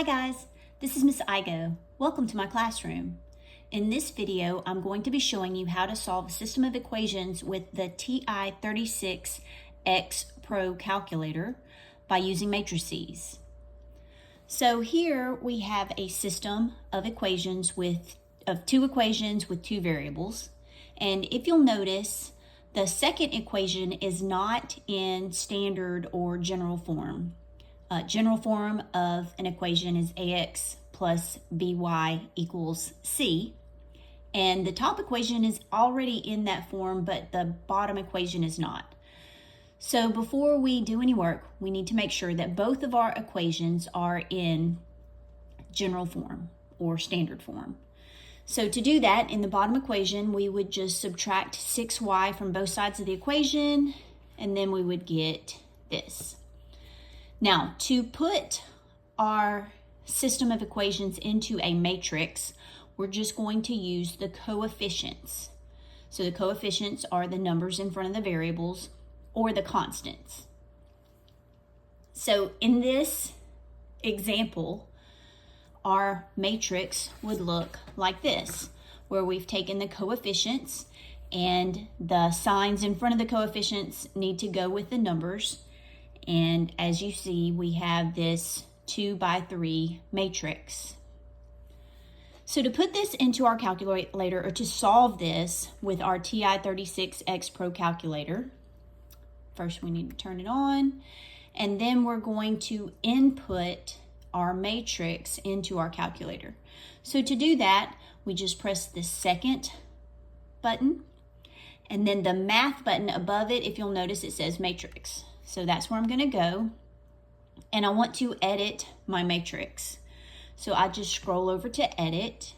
Hi guys, this is Miss Igo. Welcome to my classroom. In this video, I'm going to be showing you how to solve a system of equations with the TI-36X Pro Calculator by using matrices. So here we have a system of equations of two equations with two variables. And if you'll notice, the second equation is not in standard or general form. General form of an equation is ax plus by equals c. And the top equation is already in that form, but the bottom equation is not. So before we do any work, we need to make sure that both of our equations are in general form or standard form. So to do that, in the bottom equation, we would just subtract 6y from both sides of the equation, and then we would get this. Now, to put our system of equations into a matrix, we're just going to use the coefficients. So the coefficients are the numbers in front of the variables or the constants. So in this example, our matrix would look like this, where we've taken the coefficients and the signs in front of the coefficients need to go with the numbers. And as you see, we have this 2 by 3 matrix. So to put this into our calculator, or to solve this with our TI-36X Pro Calculator, first we need to turn it on, and then we're going to input our matrix into our calculator. So to do that, we just press the second button, and then the math button above it, if you'll notice, it says matrix. So that's where I'm going to go, and I want to edit my matrix. So I just scroll over to edit,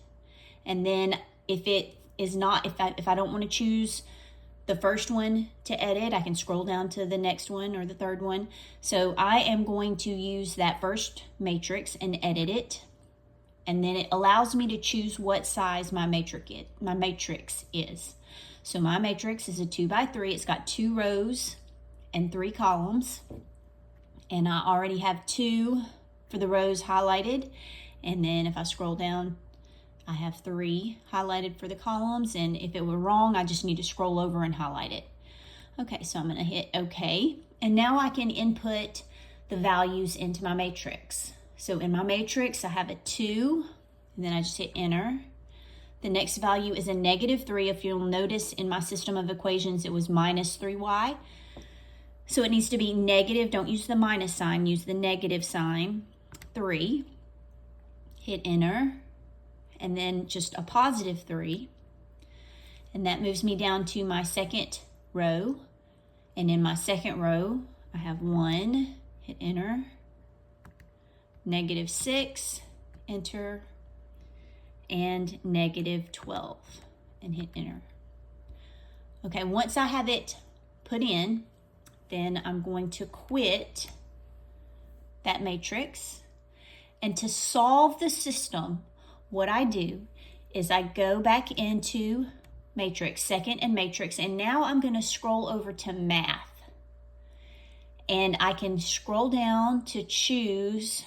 and then if I don't want to choose the first one to edit, I can scroll down to the next one or the third one. So I am going to use that first matrix and edit it, and then it allows me to choose what size my matrix is. So my matrix is a 2 by 3. It's got 2 rows and 3 columns, and I already have 2 for the rows highlighted, and then if I scroll down, I have 3 highlighted for the columns, and if it were wrong, I just need to scroll over and highlight it. Okay, so I'm going to hit OK, and now I can input the values into my matrix. So in my matrix, I have a 2, and then I just hit enter. The next value is a -3. If you'll notice in my system of equations, it was minus 3y. So it needs to be negative. Don't use the minus sign, use the negative sign. 3. Hit enter. And then just a positive 3. And that moves me down to my second row. And in my second row, I have 1. Hit enter. -6. Enter. And -12. And hit enter. Okay, once I have it put in, then I'm going to quit that matrix. And to solve the system, what I do is I go back into matrix, second and matrix, and now I'm going to scroll over to math. And I can scroll down to choose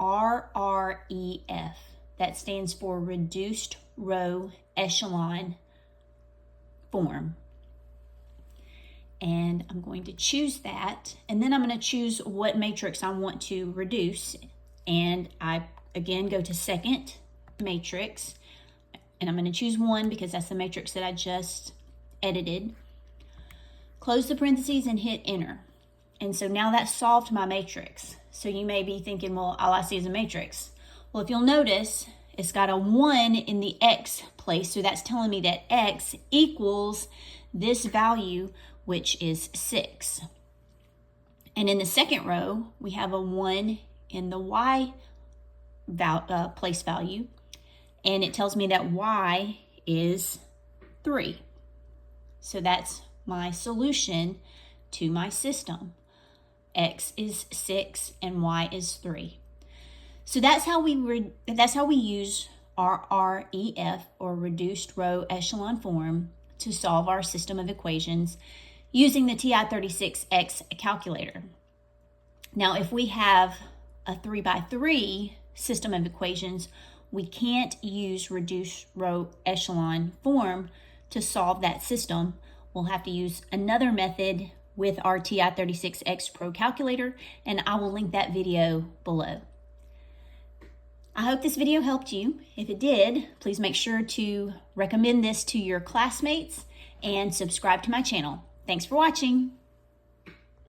RREF. That stands for Reduced Row Echelon Form. And I'm going to choose that, and then I'm going to choose what matrix I want to reduce. And I again go to second matrix, and I'm going to choose 1 because that's the matrix that I just edited. Close the parentheses and hit enter. And so now that's solved my matrix. So you may be thinking, well, all I see is a matrix. Well, if you'll notice, it's got a 1 in the x place, so that's telling me that x equals this value, which is 6. And in the second row, we have a 1 in the y place value, and it tells me that y is 3. So that's my solution to my system. X is 6 and y is 3. So that's how we use RREF, or Reduced Row Echelon Form, to solve our system of equations using the TI-36X calculator. Now, if we have a 3x3 system of equations, we can't use reduced row echelon form to solve that system. We'll have to use another method with our TI-36X Pro Calculator, and I will link that video below. I hope this video helped you. If it did, please make sure to recommend this to your classmates and subscribe to my channel. Thanks for watching.